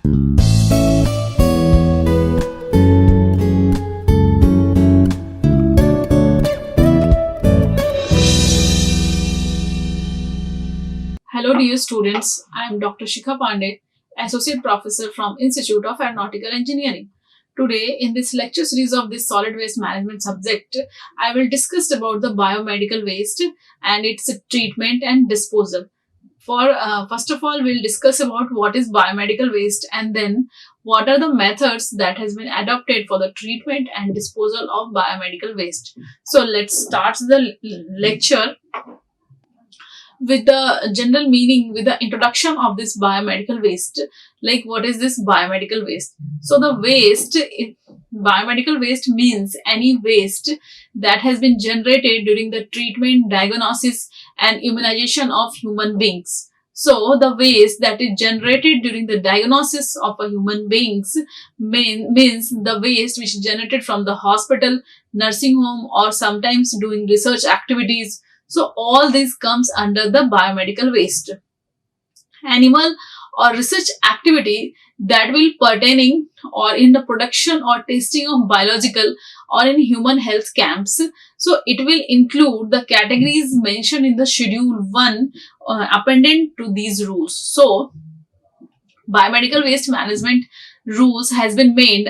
Hello dear students, I am Dr. Shikha Pandey, Associate Professor from Institute of Aeronautical Engineering. Today in this lecture series of this solid waste management subject, I will discuss about the biomedical waste and its treatment and disposal. First of all, we'll discuss about what is biomedical waste and then what are the methods that has been adopted for the treatment and disposal of biomedical waste. So let's start the lecture with the general meaning, with the introduction of this biomedical waste. Like, what is this biomedical waste? So the biomedical waste means any waste that has been generated during the treatment, diagnosis and immunization of human beings. So the waste that is generated during the diagnosis of a human beings means the waste which is generated from the hospital, nursing home, or sometimes doing research activities. So all this comes under the biomedical waste. Animal or research activity that will pertaining or in the production or testing of biological or in human health camps. So it will include the categories mentioned in the Schedule 1 appended to these rules. So biomedical waste management rules has been made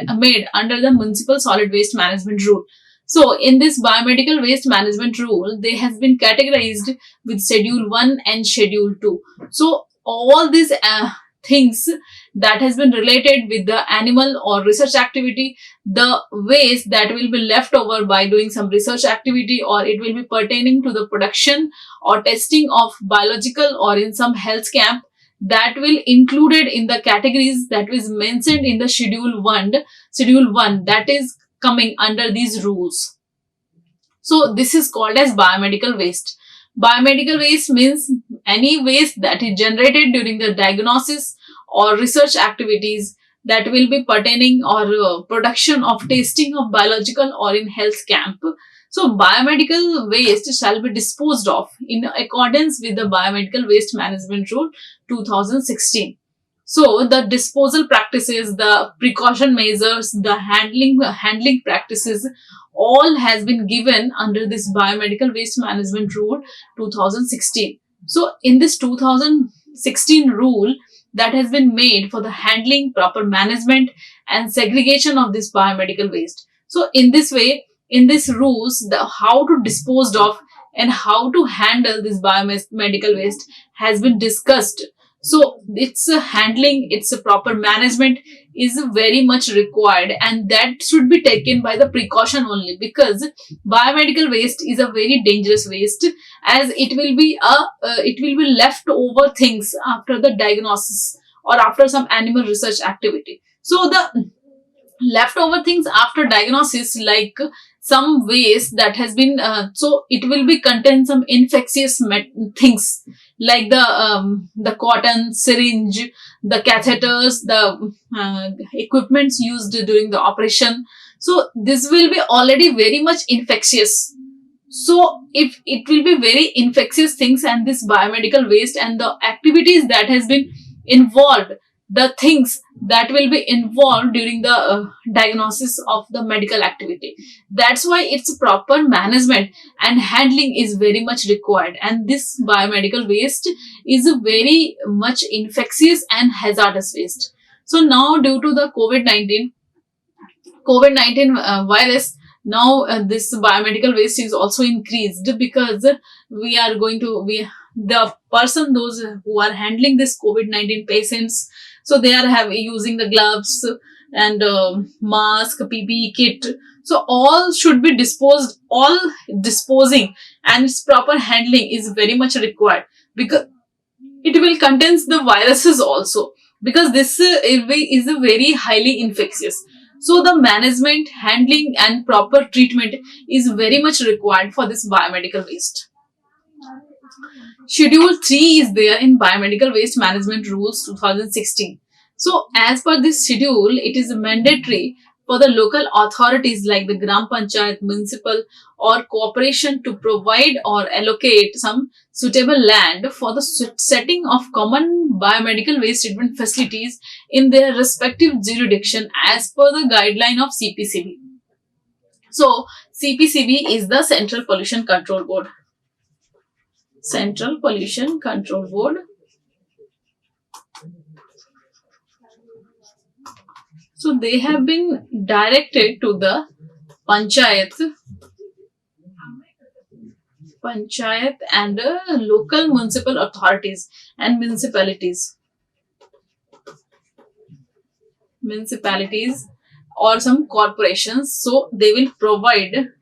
under the Municipal Solid Waste Management Rule. So in this biomedical waste management rule, they has been categorized with Schedule 1 and Schedule 2. So all these things that has been related with the animal or research activity, the waste that will be left over by doing some research activity, or it will be pertaining to the production or testing of biological or in some health camp, that will included in the categories that was mentioned in the Schedule 1 that is coming under these rules. So this is called as biomedical waste. Biomedical waste means any waste that is generated during the diagnosis or research activities that will be pertaining or production of testing of biological or in health camp. So biomedical waste shall be disposed of in accordance with the Biomedical Waste Management Rule 2016. So the disposal practices, the precaution measures, the handling practices, all has been given under this Biomedical Waste Management Rule 2016. So in this 2016 rule that has been made for the handling, proper management and segregation of this biomedical waste. So in this way, in these rules, the how to dispose of and how to handle this biomedical waste has been discussed. So its handling, its proper management is very much required, and that should be taken by the precaution only, because biomedical waste is a very dangerous waste, as it will be left over things after the diagnosis or after some animal research activity. So the leftover things after diagnosis, like some waste that has been so it will be contain some infectious things like the cotton, syringe, the catheters, the equipments used during the operation. So this will be already very much infectious. So if it will be very infectious things, and this biomedical waste and the activities that has been involved, the things that will be involved during the diagnosis of the medical activity, that's why its proper management and handling is very much required. And this biomedical waste is a very much infectious and hazardous waste. So now, due to the COVID-19 virus, now this biomedical waste is also increased, because the person, those who are handling this COVID-19 patients, so they are using the gloves and mask, PPE kit. So all should be disposing, and its proper handling is very much required, because it will contains the viruses also, because this is a very highly infectious. So the management, handling and proper treatment is very much required for this biomedical waste. Schedule 3 is there in Biomedical Waste Management Rules 2016. So as per this schedule, it is mandatory for the local authorities like the Gram Panchayat, municipal or corporation to provide or allocate some suitable land for the setting of common biomedical waste treatment facilities in their respective jurisdiction as per the guideline of CPCB. So, CPCB is the Central Pollution Control Board. Central Pollution Control Board. So, they have been directed to the Panchayat and local municipal authorities and municipalities or some corporations. So, they will provide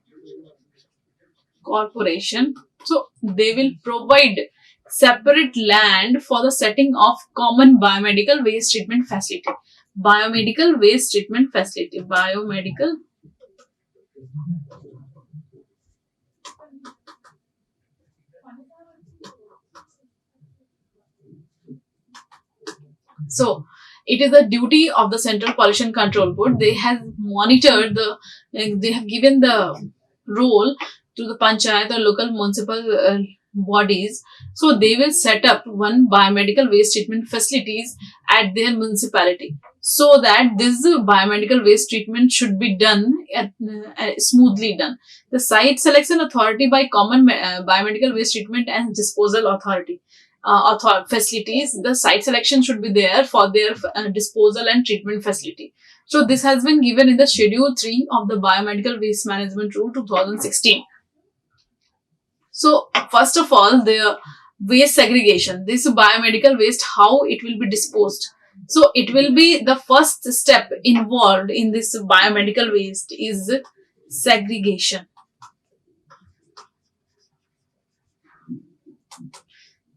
separate land for the setting of common biomedical waste treatment facility. Biomedical waste treatment facility. Biomedical. So, it is the duty of the Central Pollution Control Board. They have monitored they have given the role to the panchayat or local municipal bodies. So, they will set up one biomedical waste treatment facilities at their municipality, so that this biomedical waste treatment should be done smoothly done. The site selection authority by common biomedical waste treatment and disposal authority. Facilities, the site selection should be there for their disposal and treatment facility. So, this has been given in the Schedule 3 of the Biomedical Waste Management Rule 2016. So, first of all, the waste segregation. This biomedical waste, how it will be disposed. So, it will be the first step involved in this biomedical waste is segregation.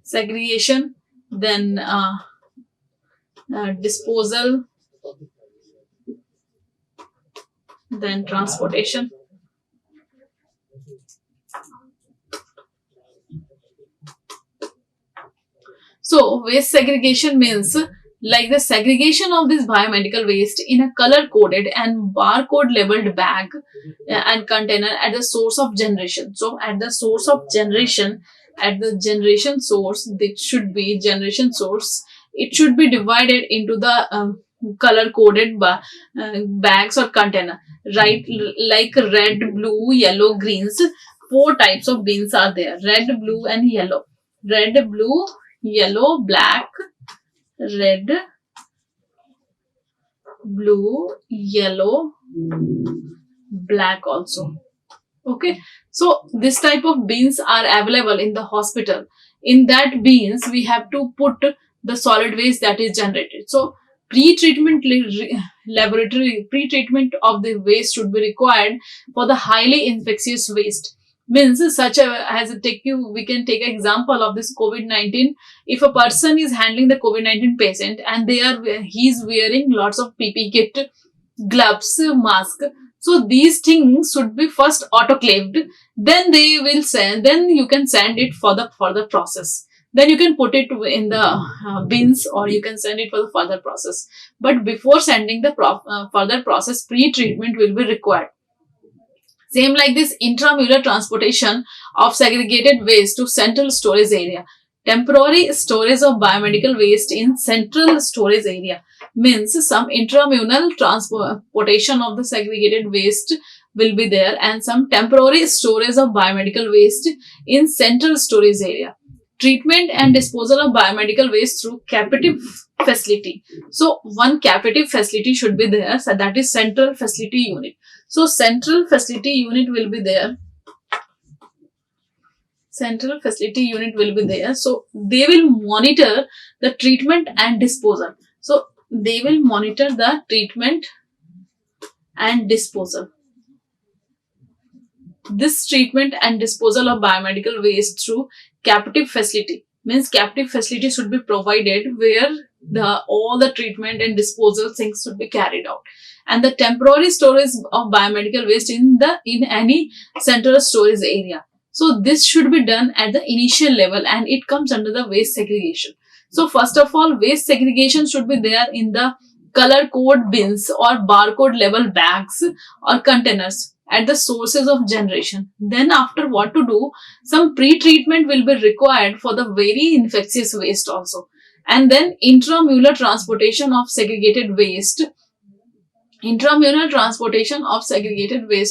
Segregation, then disposal, then transportation. So, waste segregation means like the segregation of this biomedical waste in a color coded and barcode labeled bag and container at the source of generation. So, at the source of generation, at the generation source, it should be generation source. It should be divided into the color coded bags or container, right? Like red, blue, yellow, greens. 4 types of bins are there: red, blue, and yellow. Red, blue, yellow, black. Red, blue, yellow, black also. Okay, so this type of bins are available in the hospital. In that bins, we have to put the solid waste that is generated. So, pre-treatment of the waste should be required for the highly infectious waste. Means such as we can take an example of this COVID-19. If a person is handling the COVID-19 patient and he is wearing lots of PP kit, gloves, mask. So these things should be first autoclaved. Then then you can send it for the further process. Then you can put it in the bins, or you can send it for the further process. But before sending the further process, pre-treatment will be required. Same like this, intramural transportation of segregated waste to central storage area. Temporary storage of biomedical waste in central storage area means some intramural transportation of the segregated waste will be there, and some temporary storage of biomedical waste in central storage area. Treatment and disposal of biomedical waste through captive facility. So, one captive facility should be there, so that is central facility unit. So, central facility unit will be there. Central facility unit will be there. So, they will monitor the treatment and disposal. So, they will monitor the treatment and disposal. This treatment and disposal of biomedical waste through captive facility means captive facility should be provided where all the treatment and disposal things should be carried out. And the temporary storage of biomedical waste in any central storage area. So this should be done at the initial level, and it comes under the waste segregation. So first of all, waste segregation should be there in the color code bins or barcode level bags or containers at the sources of generation. Then after, what to do, some pre-treatment will be required for the very infectious waste also. And then intramural transportation of segregated waste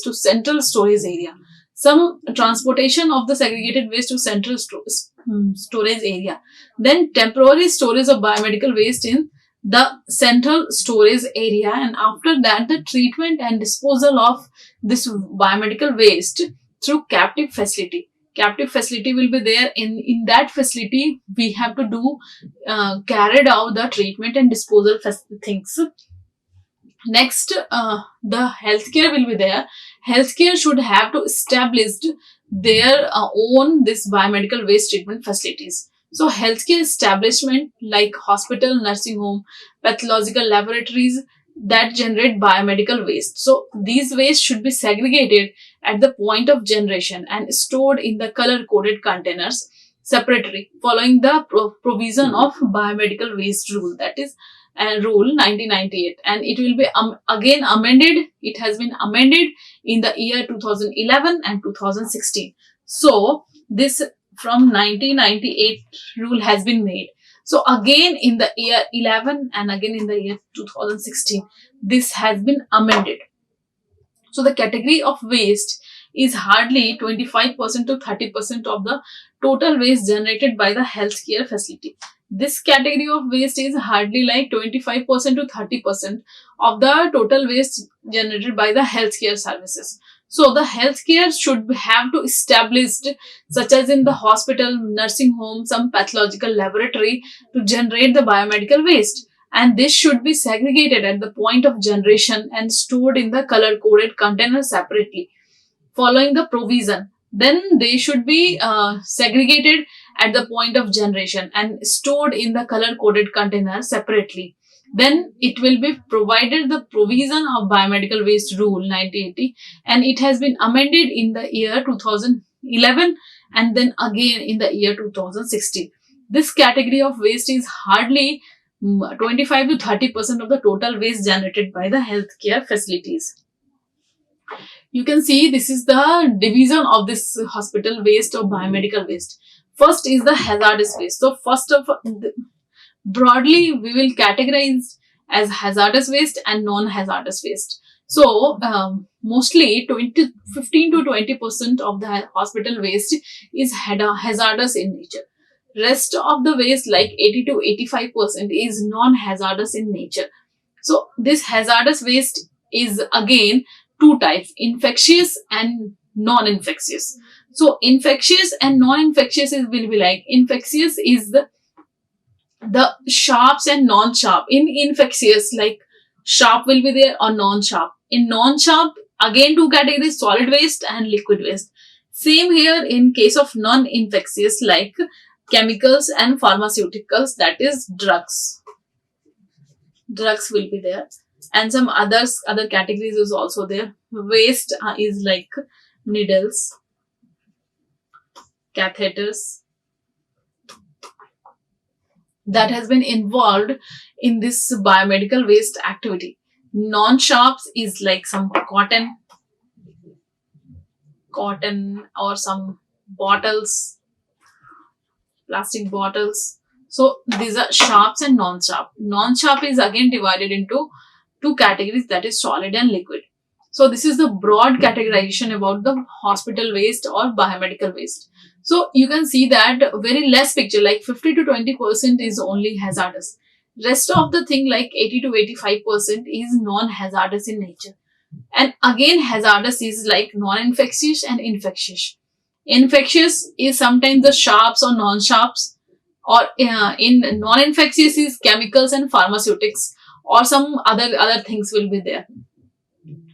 to central storage area. Some transportation of the segregated waste to central storage area. Then temporary storage of biomedical waste in the central storage area, and after that the treatment and disposal of this biomedical waste through captive facility. Captive facility will be there. In that facility we have to do carried out the treatment and disposal things. Next, the healthcare will be there. Healthcare should have to establish their own this biomedical waste treatment facilities. So healthcare establishment like hospital, nursing home, pathological laboratories that generate biomedical waste. So these waste should be segregated at the point of generation and stored in the color coded containers separately, following the provision of biomedical waste rule, that is rule 1998, and it will be again amended. It has been amended in the year 2011 and 2016. So this from 1998 rule has been made. So again in the year 11 and again in the year 2016, this has been amended. So the category of waste is hardly 25% to 30% of the total waste generated by the healthcare facility. This category of waste is hardly like 25% to 30% of the total waste generated by the healthcare services. So the healthcare should have to established, such as in the hospital, nursing home, some pathological laboratory, to generate the biomedical waste. And this should be segregated at the point of generation and stored in the color coded container separately, following the provision. Then they should be segregated at the point of generation and stored in the color coded container separately. Then it will be provided the provision of biomedical waste rule 1980, and it has been amended in the year 2011 and then again in the year 2016. This category of waste is hardly 25 to 30% of the total waste generated by the healthcare facilities. You can see this is the division of this hospital waste or biomedical waste. First is the hazardous waste. So first of broadly we will categorize as hazardous waste and non-hazardous waste. So mostly 15 to 20% of the hospital waste is hazardous in nature. Rest of the waste like 80 to 85% is non-hazardous in nature. So this hazardous waste is again two types: infectious and non-infectious. So infectious and non-infectious will be like, infectious is the sharps and non-sharp. In infectious, like sharp will be there or non-sharp. In non-sharp, again two categories: solid waste and liquid waste. Same here in case of non-infectious, like chemicals and pharmaceuticals, that is drugs. Drugs will be there, and some other categories is also there. Waste is like needles, catheters, that has been involved in this biomedical waste activity. Non-sharps is like some cotton or some bottles, plastic bottles. So these are sharps and non-sharp. Non-sharp is again divided into two categories, that is solid and liquid. So this is the broad categorization about the hospital waste or biomedical waste. So you can see that very less picture, like 50 to 20% is only hazardous. Rest of the thing like 80 to 85% is non-hazardous in nature. And again hazardous is like non-infectious and infectious. Infectious is sometimes the sharps or non-sharps, or in non-infectious is chemicals and pharmaceutics, or some other things will be there.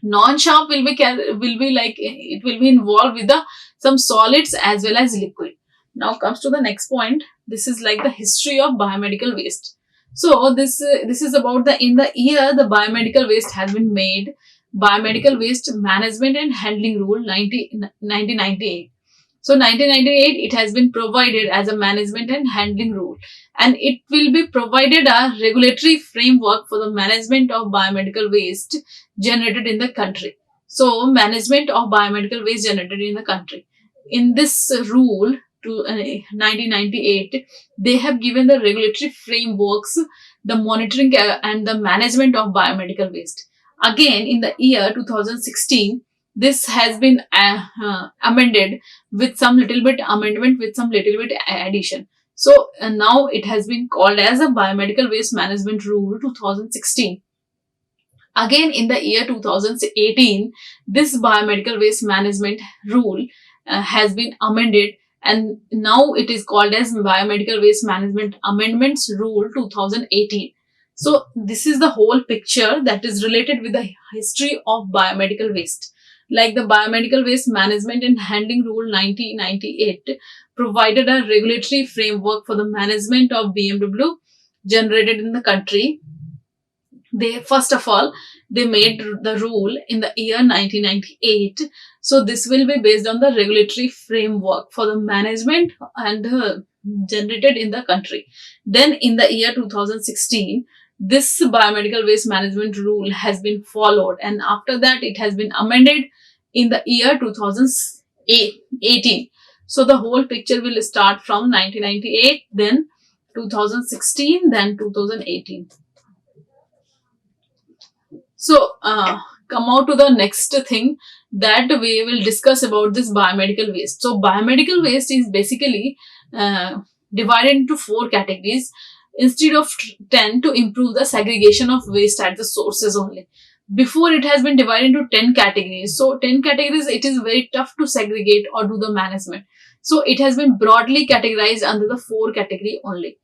Non-sharp will be like, it will be involved with some solids as well as liquid. Now comes to the next point. This is like the history of biomedical waste. So this is about in the year the biomedical waste has been made. Biomedical Waste Management and Handling Rule 1998. So 1998, it has been provided as a management and handling rule, and it will be provided a regulatory framework for the management of biomedical waste generated in the country. So management of biomedical waste generated in the country. In this rule to 1998, they have given the regulatory frameworks, the monitoring and the management of biomedical waste. Again, in the year 2016, this has been amended with some little bit amendment, with some little bit addition. So now it has been called as a Biomedical Waste Management Rule 2016. Again, in the year 2018, this Biomedical Waste Management Rule has been amended, and now it is called as Biomedical Waste Management Amendments Rule 2018. So this is the whole picture that is related with the history of biomedical waste. Like the Biomedical Waste Management and Handling Rule 1998 provided a regulatory framework for the management of BMW generated in the country. They first of all, they made the rule in the year 1998. So this will be based on the regulatory framework for the management and generated in the country. Then in the year 2016, this biomedical waste management rule has been followed, and after that it has been amended in the year 2018. So the whole picture will start from 1998, then 2016, then 2018. So come out to the next thing that we will discuss about this biomedical waste. So biomedical waste is basically divided into 4 categories instead of 10 to improve the segregation of waste at the sources only. Before, it has been divided into 10 categories. So 10 categories, it is very tough to segregate or do the management. So it has been broadly categorized under the 4 category only.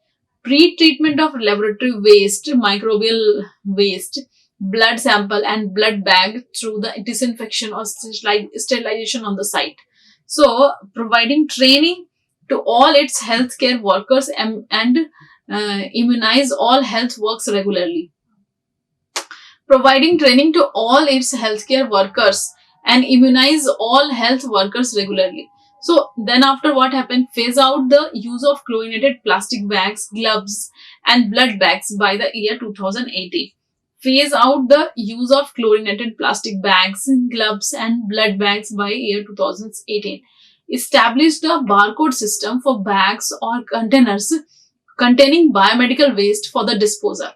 Pre-treatment of laboratory waste, microbial waste, blood sample and blood bag through the disinfection or sterilization on the site. So providing training to all its healthcare workers and immunize all health workers regularly. Providing training to all its healthcare workers and immunize all health workers regularly. So then after what happened, phase out the use of chlorinated plastic bags, gloves and blood bags by the year 2018. Phase out the use of chlorinated plastic bags, gloves and blood bags by year 2018. Establish the barcode system for bags or containers containing biomedical waste for the disposal.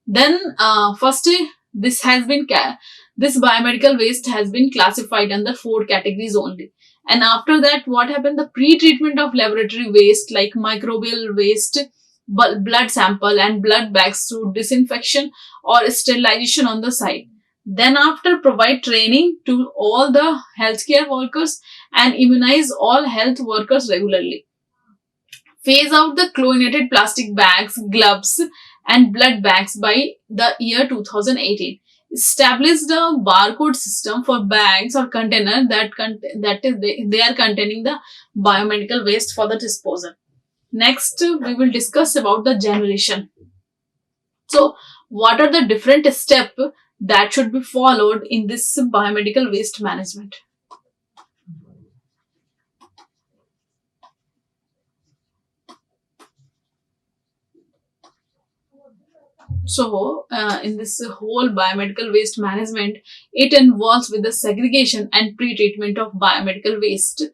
Then firstly, this biomedical waste has been classified under 4 categories only. And after that, what happened? The pre-treatment of laboratory waste like microbial waste, blood sample and blood bags through disinfection or sterilization on the site. Then after, provide training to all the healthcare workers and immunize all health workers regularly. Phase out the chlorinated plastic bags, gloves and blood bags by the year 2018. Establish the barcode system for bags or container they are containing the biomedical waste for the disposal. Next, we will discuss about the generation. So, what are the different steps that should be followed in this biomedical waste management? So, in this whole biomedical waste management, it involves with the segregation and pre-treatment of biomedical waste.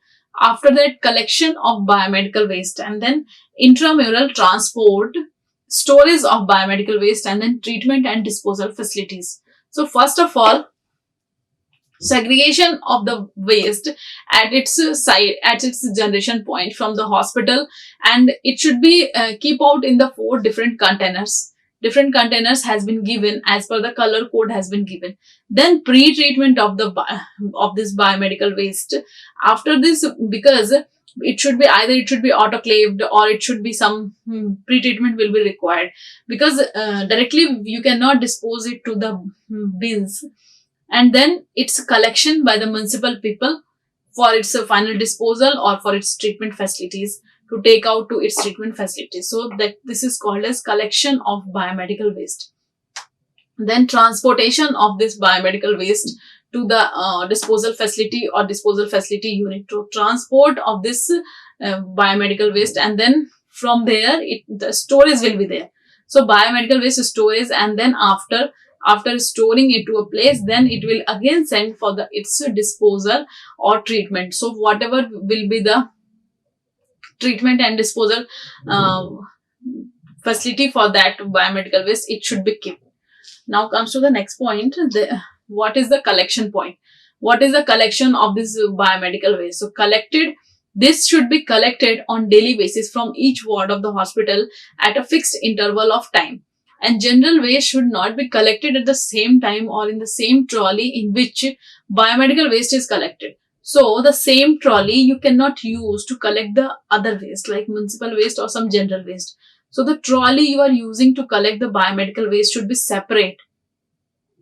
After that, collection of biomedical waste, and then intramural transport, storage of biomedical waste, and then treatment and disposal facilities. So, first of all, segregation of the waste at its site, at its generation point from the hospital, and it should be keep out in the 4 different containers. Different containers has been given as per the color code has been given. Then pre-treatment of this biomedical waste. After this, because it should be autoclaved or it should be some pre-treatment will be required, because directly you cannot dispose it to the bins. And then its collection by the municipal people for its final disposal or for its treatment facilities, to take out to its treatment facilities. So that this is called as collection of biomedical waste. Then transportation of this biomedical waste to the disposal facility or disposal facility unit to transport of this biomedical waste, and then from there the storage will be there. So biomedical waste storage, and then after storing it to a place, then it will again send for its disposal or treatment. So whatever will be the treatment and disposal facility for that biomedical waste, it should be kept. Now comes to the next point. What is the collection point? What is the collection of this biomedical waste? So this should be collected on daily basis from each ward of the hospital at a fixed interval of time. And general waste should not be collected at the same time or in the same trolley in which biomedical waste is collected. So the same trolley you cannot use to collect the other waste like municipal waste or some general waste. So the trolley you are using to collect the biomedical waste should be separate.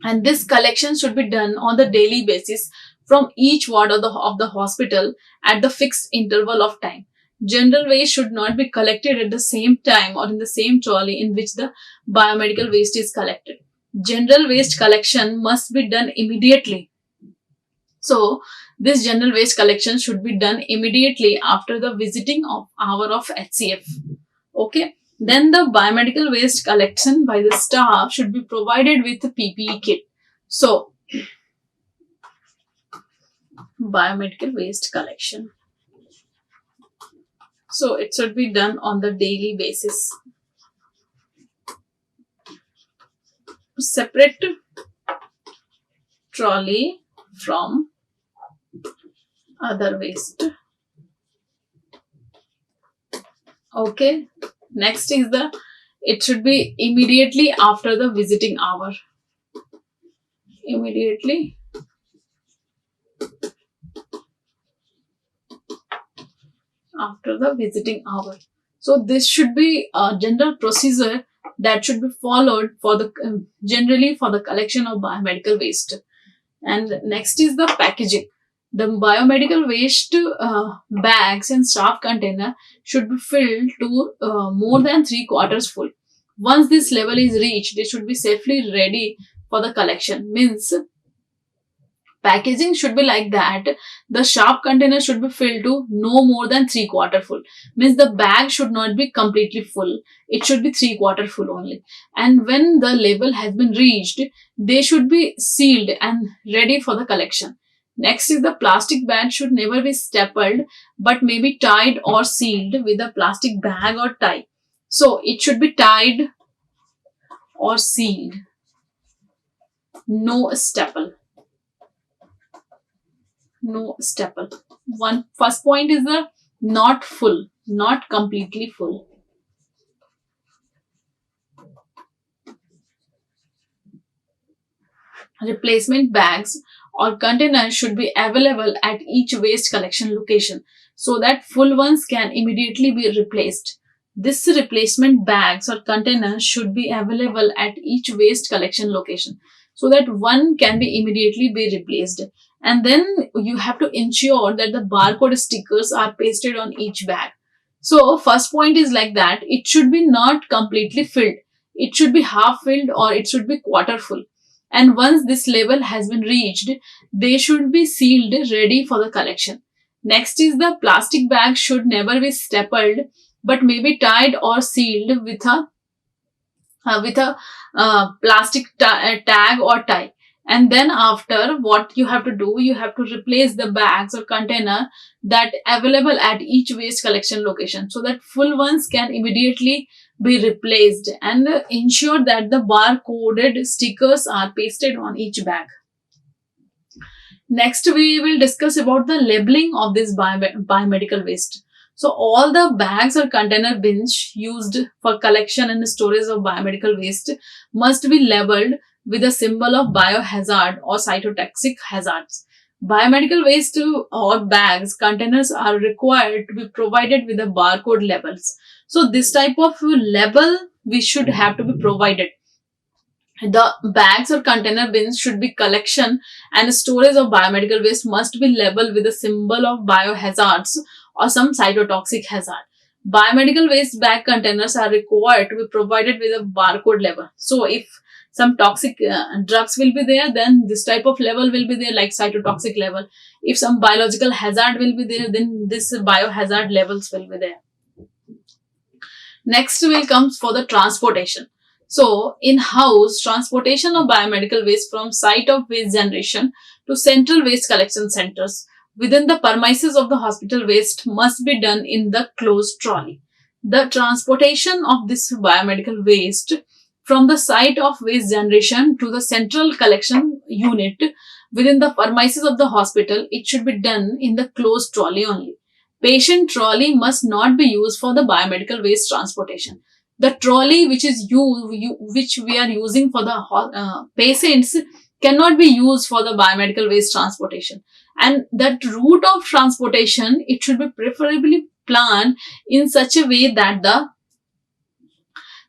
And this collection should be done on the daily basis from each ward of the hospital at the fixed interval of time. General waste should not be collected at the same time or in the same trolley in which the biomedical waste is collected. General waste collection must be done immediately. So this general waste collection should be done immediately after the visiting hour of HCF. Okay. Then the biomedical waste collection by the staff should be provided with a PPE kit. So, biomedical waste collection. So, it should be done on the daily basis. Separate trolley from other waste. Okay. Next is it should be immediately after the visiting hour. Immediately after the visiting hour. So this should be a general procedure that should be followed for generally for the collection of biomedical waste. And next is the packaging. The biomedical waste bags and staff container should be filled to more than 3/4 full. Once this level is reached, they should be safely ready for the collection. Means packaging should be like that. The sharp container should be filled to no more than 3/4 full. Means the bag should not be completely full. It should be 3/4 full only. And when the level has been reached, they should be sealed and ready for the collection. Next is the plastic bag should never be stapled but may be tied or sealed with a plastic bag or tie. So it should be tied or sealed. No staple. No staple. First point is the not full, not completely full. Replacement bags or containers should be available at each waste collection location so that full ones can immediately be replaced. This replacement bags or containers should be available at each waste collection location so that one can be immediately be replaced. And then you have to ensure that the barcode stickers are pasted on each bag. So first point is like that. It should be not completely filled. It should be half filled or it should be quarter full. And once this level has been reached, they should be sealed ready for the collection. Next is the plastic bag should never be stapled but may be tied or sealed with a plastic tag or tie. And then after, what you have to do, you have to replace the bags or container that available at each waste collection location so that full ones can immediately be replaced, and ensure that the barcoded stickers are pasted on each bag. Next, we will discuss about the labeling of this biomedical waste. So all the bags or container bins used for collection and storage of biomedical waste must be labeled with a symbol of biohazard or cytotoxic hazards. Biomedical waste or bags, containers are required to be provided with the barcode labels. So this type of label we should have to be provided. The bags or container bins should be collection and storage of biomedical waste must be labeled with a symbol of biohazards or some cytotoxic hazard. Biomedical waste bag containers are required to be provided with a barcode label. So if some toxic drugs will be there, then this type of level will be there, like cytotoxic level. If some biological hazard will be there, then this biohazard levels will be there. Next will comes for the transportation. So in-house transportation of biomedical waste from site of waste generation to central waste collection centers within the premises of the hospital waste must be done in the closed trolley. The transportation of this biomedical waste from the site of waste generation to the central collection unit within the premises of the hospital, it should be done in the closed trolley only. Patient trolley must not be used for the biomedical waste transportation. The trolley which is which we are using for the patients cannot be used for the biomedical waste transportation. And that route of transportation, it should be preferably planned in such a way that the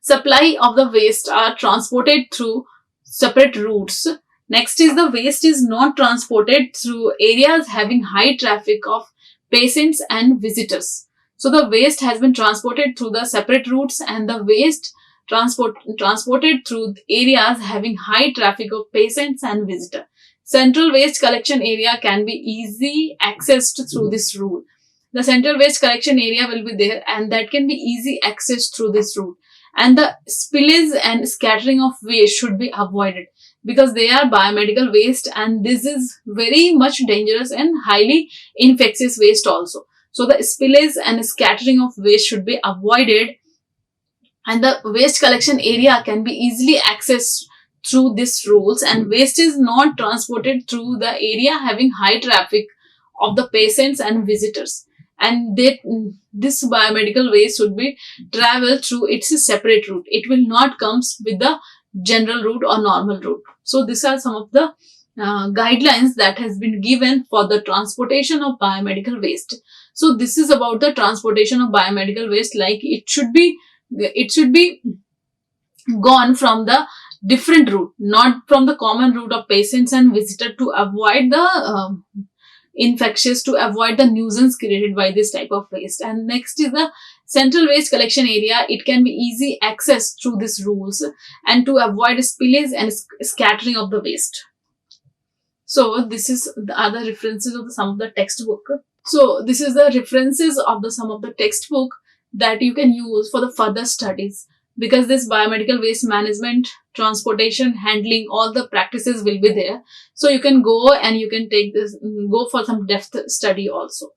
supply of the waste are transported through separate routes. Next is the waste is not transported through areas having high traffic of patients and visitors. So the waste has been transported through the separate routes, and the waste transported through areas having high traffic of patients and visitors. Central waste collection area can be easily accessed through this route. The central waste collection area will be there, and that can be easy accessed through this route. And the spillage and scattering of waste should be avoided, because they are biomedical waste, and this is very much dangerous and highly infectious waste also. So the spillage and scattering of waste should be avoided, and the waste collection area can be easily accessed through these rules, and waste is not transported through the area having high traffic of the patients and visitors. And this biomedical waste should be traveled through its separate route. It will not comes with the general route or normal route. So these are some of the guidelines that has been given for the transportation of biomedical waste. So this is about the transportation of biomedical waste. Like it should be gone from the different route, not from the common route of patients and visitor, to avoid the infectious, to avoid the nuisance created by this type of waste. And next is the central waste collection area. It can be easy accessed through these rules, and to avoid spillage and scattering of the waste. So this is the other references of some of the textbook. So this is the references of the some of the textbook that you can use for the further studies, because this biomedical waste management, transportation, handling, all the practices will be there. So you can go and you can take this, go for some depth study also.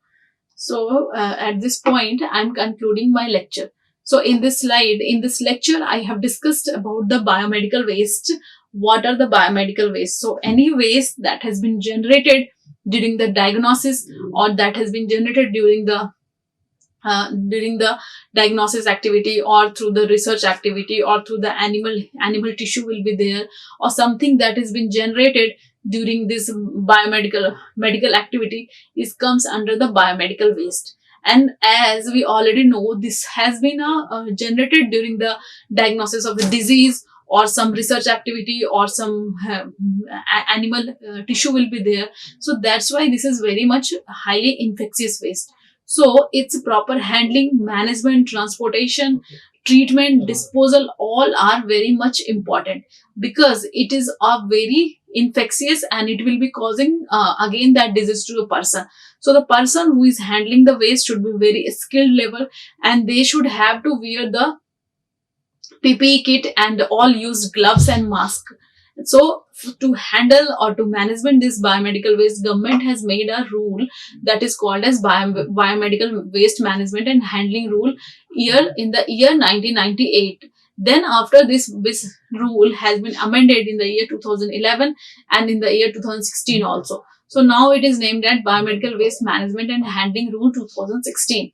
So at this point, I'm concluding my lecture. So in this slide, in this lecture, I have discussed about the biomedical waste. What are the biomedical waste? So any waste that has been generated during the diagnosis, or that has been generated during the diagnosis activity, or through the research activity, or through the animal tissue will be there, or something that has been generated during this medical activity, comes under the biomedical waste. And as we already know, this has been generated during the diagnosis of the disease, or some research activity, or some animal tissue will be there. So that's why this is very much highly infectious waste. So its proper handling, management, transportation, treatment, disposal, all are very much important, because it is a very infectious, and it will be causing again that disease to a person. So the person who is handling the waste should be very skilled level, and they should have to wear the PPE kit and all use gloves and mask. So to handle or to management this biomedical waste, government has made a rule that is called as biomedical waste management and handling rule in the year 1998. Then after this rule has been amended in the year 2011 and in the year 2016 also. So now it is named as Biomedical Waste Management and Handling Rule 2016.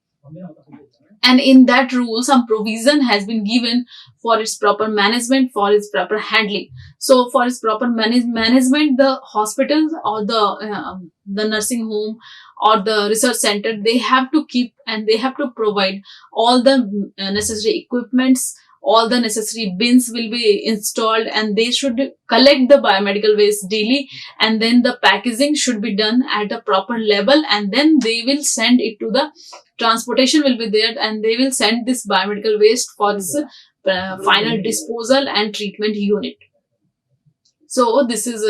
And in that rule, some provision has been given for its proper management, for its proper handling. So for its proper management, the hospitals or the nursing home or the research center, they have to keep and they have to provide all the necessary equipments, all the necessary bins will be installed, and they should collect the biomedical waste daily, and then the packaging should be done at a proper level, and then they will send it to the transportation will be there, and they will send this biomedical waste for this final disposal and treatment unit. So this is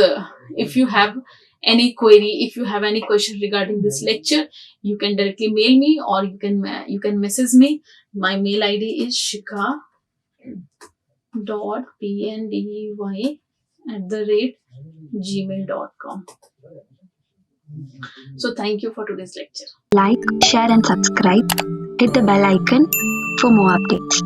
if you have any query, if you have any question regarding this lecture, you can directly mail me, or you can message me. My mail id is shikha.pandy@gmail.com. So thank you for today's lecture. Like, share and subscribe. Hit the bell icon for more updates.